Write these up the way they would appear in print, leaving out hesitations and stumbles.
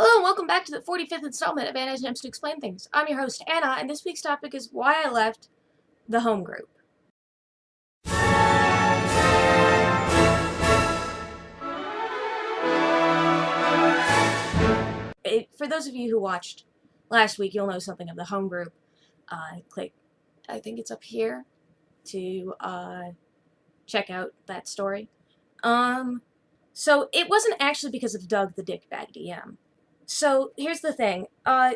Hello and welcome back to the 45th installment of Anna Attempts to Explain Things. I'm your host, Anna, and this week's topic is why I left the home group. For those of you who watched last week, you'll know something of the home group. Click, I think it's up here, to check out that story. So it wasn't actually because of Doug the Dickbag DM. So here's the thing.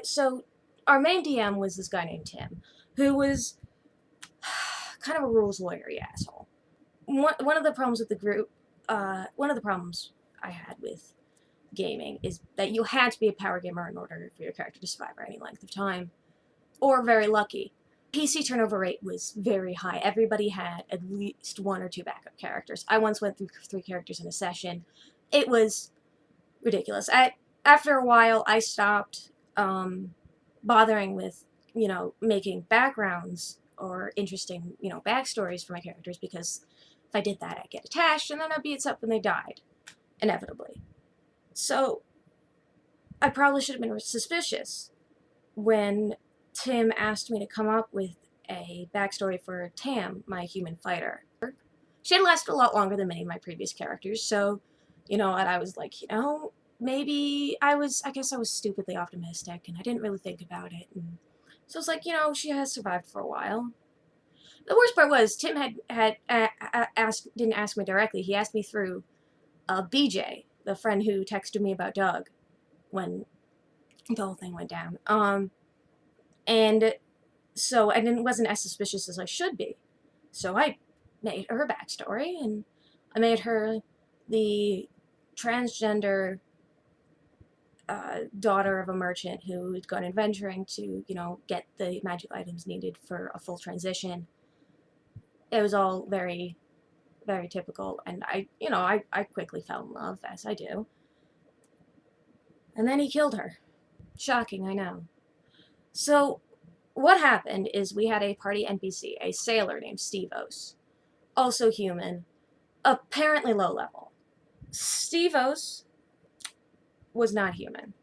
So our main DM was this guy named Tim, who was kind of a rules lawyery asshole. One of the problems with the group, one of the problems I had with gaming is that you had to be a power gamer in order for your character to survive for any length of time, or very lucky. PC turnover rate was very high. Everybody had at least one or two backup characters. I once went through 3 characters in a session. It was ridiculous. After a while, I stopped bothering with, making backgrounds or interesting, backstories for my characters, because if I did that, I'd get attached, and then I'd be upset when they died, inevitably. So, I probably should have been suspicious when Tim asked me to come up with a backstory for Tam, my human fighter. She had lasted a lot longer than many of my previous characters, so, and I was like, maybe I guess I was stupidly optimistic, and I didn't really think about it, and so it's like, she has survived for a while. The worst part was Tim didn't ask me directly. He asked me through BJ, the friend who texted me about Doug when the whole thing went down. And so I wasn't as suspicious as I should be. So I made her backstory, and I made her the transgender daughter of a merchant who had gone adventuring to, get the magic items needed for a full transition. It was all very, very typical, and I quickly fell in love, as I do. And then he killed her. Shocking, I know. So, what happened is we had a party NPC, a sailor named Stevos, also human, apparently low level. Stevos was not human.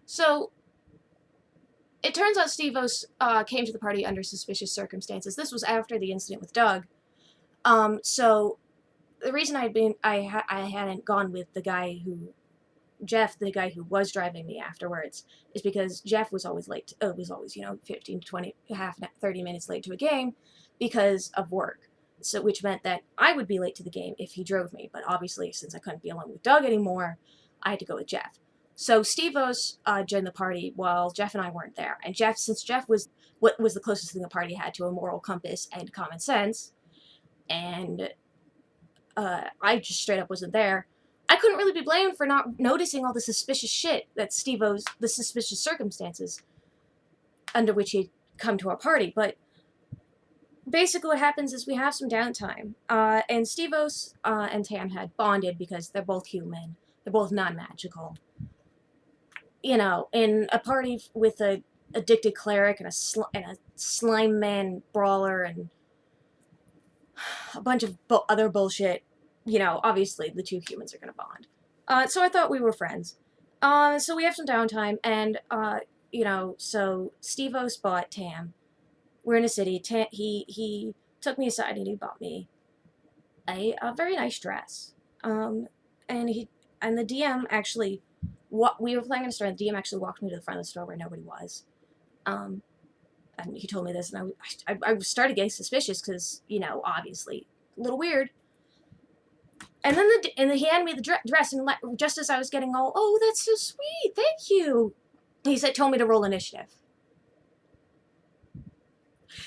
So, it turns out Stevos came to the party under suspicious circumstances. This was after the incident with Doug. So the reason I hadn't gone with Jeff, the guy who was driving me afterwards, is because Jeff was always late. Was always 15 to 20, 30 minutes late to a game because of work. So which meant that I would be late to the game if he drove me. But obviously, since I couldn't be alone with Doug anymore, I had to go with Jeff. So Stevos joined the party while Jeff and I weren't there. And since Jeff was what was the closest thing the party had to a moral compass and common sense, and I just straight up wasn't there, I couldn't really be blamed for not noticing all the suspicious shit that the suspicious circumstances under which he'd come to our party. But basically what happens is we have some downtime, and Stevos and Tam had bonded because they're both human, they're both non-magical. In a party with a addicted cleric and a slime man brawler and a bunch of other bullshit, obviously the two humans are going to bond. So I thought we were friends. So we have some downtime, and, so Stevos bought Tam. We're in a city. He took me aside and he bought me a very nice dress. And the DM actually, we were playing in a store, and the DM actually walked me to the front of the store where nobody was. And he told me this, and I started getting suspicious because, obviously, a little weird. And then he handed me the dress, and just as I was getting all, oh, that's so sweet, thank you, he told me to roll initiative.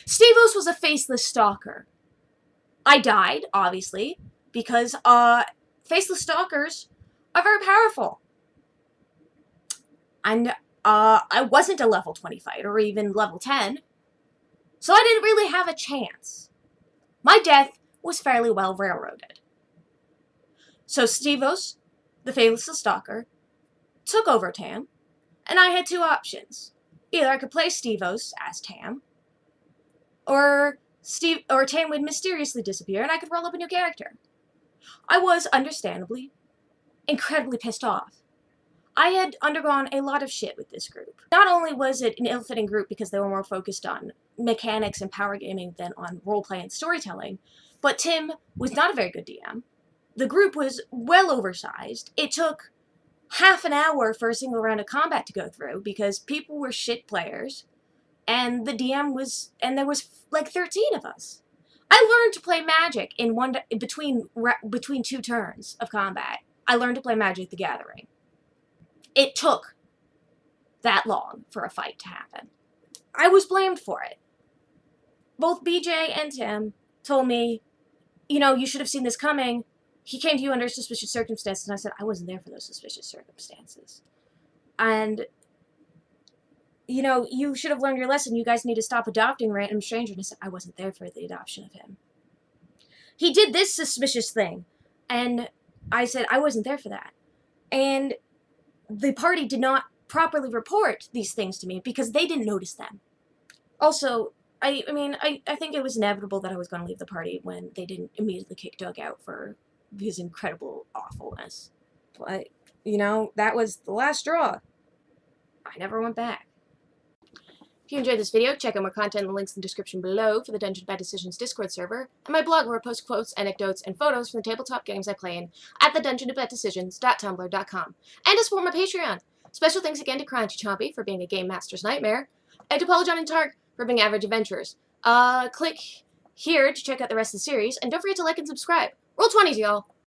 Stevos was a faceless stalker. I died, obviously, because faceless stalkers are very powerful. And I wasn't a level 20 fighter or even level 10, so I didn't really have a chance. My death was fairly well railroaded. So Stevos, the faceless stalker, took over Tam, and I had two options. Either I could play Stevos as Tam, or Tam would mysteriously disappear and I could roll up a new character. I was, understandably, incredibly pissed off. I had undergone a lot of shit with this group. Not only was it an ill-fitting group because they were more focused on mechanics and power gaming than on roleplay and storytelling, but Tim was not a very good DM. The group was well oversized. It took half an hour for a single round of combat to go through because people were shit players, and the DM was, and there was like 13 of us. I learned to play Magic in between 2 turns of combat. I learned to play Magic the Gathering. It took that long for a fight to happen. I was blamed for it. Both BJ and Tim told me, you know, you should have seen this coming. He came to you under suspicious circumstances, and I said, I wasn't there for those suspicious circumstances. And, you know, you should have learned your lesson. You guys need to stop adopting random strangers. And I said, I wasn't there for the adoption of him. He did this suspicious thing, and I said, I wasn't there for that. And the party did not properly report these things to me because they didn't notice them. Also, I think it was inevitable that I was going to leave the party when they didn't immediately kick Doug out for his incredible awfulness. But, you know, that was the last straw. I never went back. If you enjoyed this video, check out more content in the links in the description below for the Dungeon Bad Decisions Discord server, and my blog where I post quotes, anecdotes, and photos from the tabletop games I play in at thedungeonofbaddecisions.tumblr.com. And to support my Patreon. Special thanks again to Crunchy Chompy for being a Game Master's Nightmare, and to Paula John and Tark for being average adventurers. Click here to check out the rest of the series, and don't forget to like and subscribe. Roll 20s, y'all!